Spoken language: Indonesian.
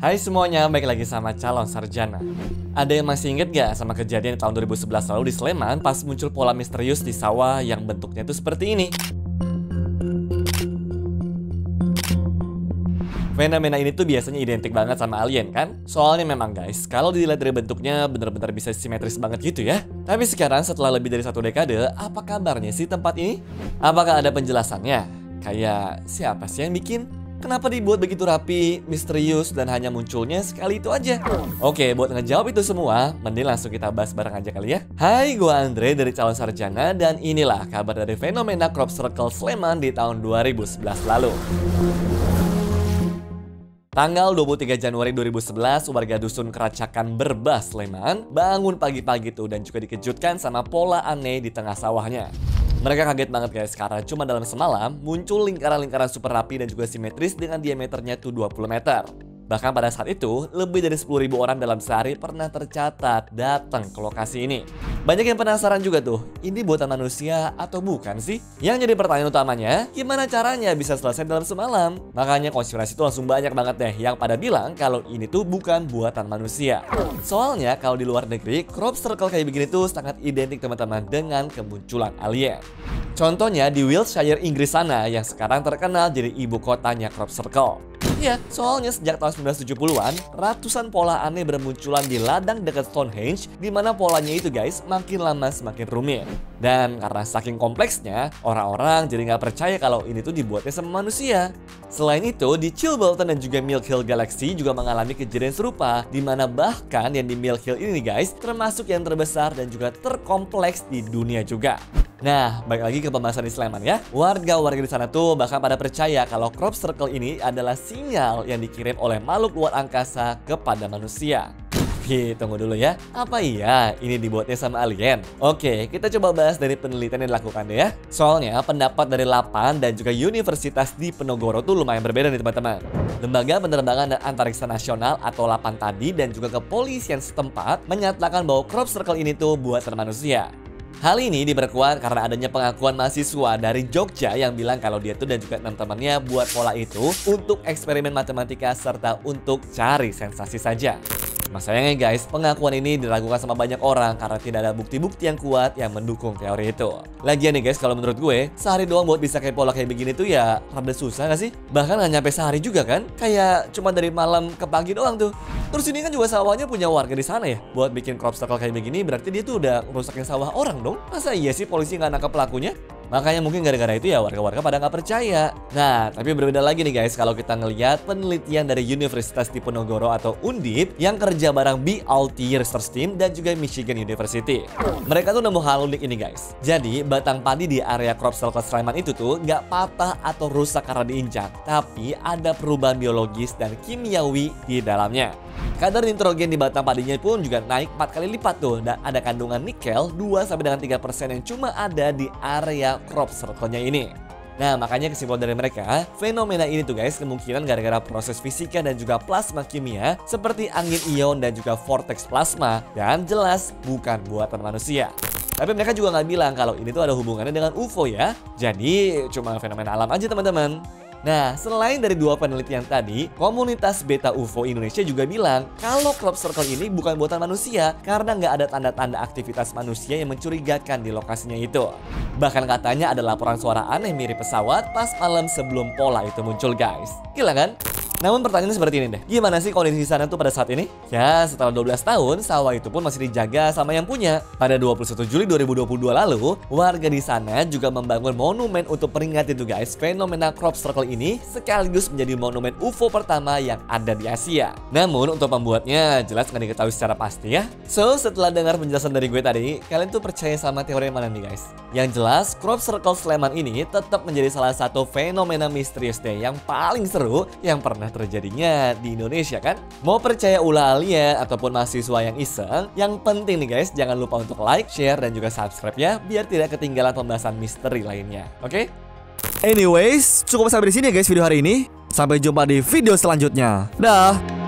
Hai semuanya, balik lagi sama calon sarjana. Ada yang masih inget gak sama kejadian tahun 2011 lalu di Sleman pas muncul pola misterius di sawah yang bentuknya tuh seperti ini? Fenomena ini tuh biasanya identik banget sama alien kan? Soalnya memang guys, kalau dilihat dari bentuknya bener-bener bisa simetris banget gitu ya. Tapi sekarang setelah lebih dari 1 dekade, apa kabarnya sih tempat ini? Apakah ada penjelasannya? Kayak siapa sih yang bikin? Kenapa dibuat begitu rapi, misterius, dan hanya munculnya sekali itu aja? Oke, buat ngejawab itu semua, mending langsung kita bahas bareng aja kali ya. Hai, gue Andre dari calon sarjana, dan inilah kabar dari fenomena crop circle Sleman di tahun 2011 lalu. Tanggal 23 Januari 2011, warga dusun Keracakan Berbah, Sleman bangun pagi-pagi tuh dan juga dikejutkan sama pola aneh di tengah sawahnya. Mereka kaget banget guys, karena cuma dalam semalam muncul lingkaran-lingkaran super rapi dan juga simetris dengan diameternya tuh 20 meter. Bahkan pada saat itu, lebih dari 10.000 orang dalam sehari pernah tercatat datang ke lokasi ini. Banyak yang penasaran juga tuh, ini buatan manusia atau bukan sih? Yang jadi pertanyaan utamanya, gimana caranya bisa selesai dalam semalam? Makanya konspirasi itu langsung banyak banget deh yang pada bilang kalau ini tuh bukan buatan manusia. Soalnya kalau di luar negeri, crop circle kayak begini tuh sangat identik teman-teman dengan kemunculan alien. Contohnya di Wiltshire, Inggris sana yang sekarang terkenal jadi ibu kotanya crop circle. Ya, soalnya sejak tahun 1970-an, ratusan pola aneh bermunculan di ladang dekat Stonehenge, di mana polanya itu guys makin lama semakin rumit. Dan karena saking kompleksnya, orang-orang jadi nggak percaya kalau ini tuh dibuatnya sama manusia. Selain itu, di Chilbolton dan juga Mill Hill Galaxy juga mengalami kejadian serupa, di mana bahkan yang di Mill Hill ini guys, termasuk yang terbesar dan juga terkompleks di dunia juga. Nah, balik lagi ke pembahasan di Sleman ya. Warga-warga di sana tuh bahkan pada percaya kalau crop circle ini adalah sinyal yang dikirim oleh makhluk luar angkasa kepada manusia. Tunggu dulu ya. Apa iya ini dibuatnya sama alien? Oke, kita coba bahas dari penelitian yang dilakukan ya. Soalnya pendapat dari LAPAN dan juga Universitas Diponegoro tuh lumayan berbeda nih teman-teman. Lembaga Penerbangan dan Antariksa Nasional atau LAPAN tadi dan juga kepolisian setempat menyatakan bahwa crop circle ini tuh buatan manusia. Hal ini diperkuat karena adanya pengakuan mahasiswa dari Jogja yang bilang kalau dia tuh dan juga teman-temannya buat pola itu untuk eksperimen matematika serta untuk cari sensasi saja. Sayangnya guys, pengakuan ini diragukan sama banyak orang karena tidak ada bukti-bukti yang kuat yang mendukung teori itu. Lagian nih guys, kalau menurut gue, sehari doang buat bisa kayak pola kayak begini tuh ya rada susah gak sih? Bahkan gak nyampe sehari juga kan? Kayak cuma dari malam ke pagi doang tuh. Terus ini kan juga sawahnya punya warga di sana ya. Buat bikin crop circle kayak begini berarti dia tuh udah rusakin sawah orang dong. Masa iya sih polisi gak nangkap pelakunya? Makanya mungkin gara-gara itu ya warga-warga pada nggak percaya. Nah, tapi berbeda lagi nih guys kalau kita ngelihat penelitian dari Universitas Diponegoro atau Undip yang kerja bareng BLT Research Team dan juga Michigan University. Mereka tuh nemu hal unik ini guys. Jadi batang padi di area crop circle Sleman itu tuh nggak patah atau rusak karena diinjak, tapi ada perubahan biologis dan kimiawi di dalamnya. Kadar nitrogen di batang padinya pun juga naik 4 kali lipat tuh, dan ada kandungan nikel 2-3% yang cuma ada di area crop circle-nya ini. Nah, makanya kesimpulan dari mereka, fenomena ini tuh guys kemungkinan gara-gara proses fisika dan juga plasma kimia seperti angin ion dan juga vortex plasma, dan jelas bukan buatan manusia. Tapi mereka juga nggak bilang kalau ini tuh ada hubungannya dengan UFO ya. Jadi cuma fenomena alam aja teman-teman. Nah, selain dari dua penelitian tadi, komunitas Beta UFO Indonesia juga bilang kalau crop circle ini bukan buatan manusia karena nggak ada tanda-tanda aktivitas manusia yang mencurigakan di lokasinya itu. Bahkan katanya ada laporan suara aneh mirip pesawat pas malam sebelum pola itu muncul guys. Gila kan? Namun pertanyaannya seperti ini deh, gimana sih kondisi sana tuh pada saat ini? Ya, setelah 12 tahun, sawah itu pun masih dijaga sama yang punya. Pada 21 Juli 2022 lalu, warga di sana juga membangun monumen untuk peringati tuh guys fenomena crop circle ini sekaligus menjadi monumen UFO pertama yang ada di Asia. Namun untuk membuatnya jelas nggak diketahui secara pasti ya. So, setelah dengar penjelasan dari gue tadi, kalian tuh percaya sama teori yang mana nih guys? Yang jelas, crop circle Sleman ini tetap menjadi salah satu fenomena misterius deh yang paling seru yang pernah terjadinya di Indonesia kan? Mau percaya ulah alien ataupun mahasiswa yang iseng, yang penting nih guys, jangan lupa untuk like, share, dan juga subscribe ya, biar tidak ketinggalan pembahasan misteri lainnya. Oke? Anyways, cukup sampai di sini ya guys video hari ini. Sampai jumpa di video selanjutnya. Dah.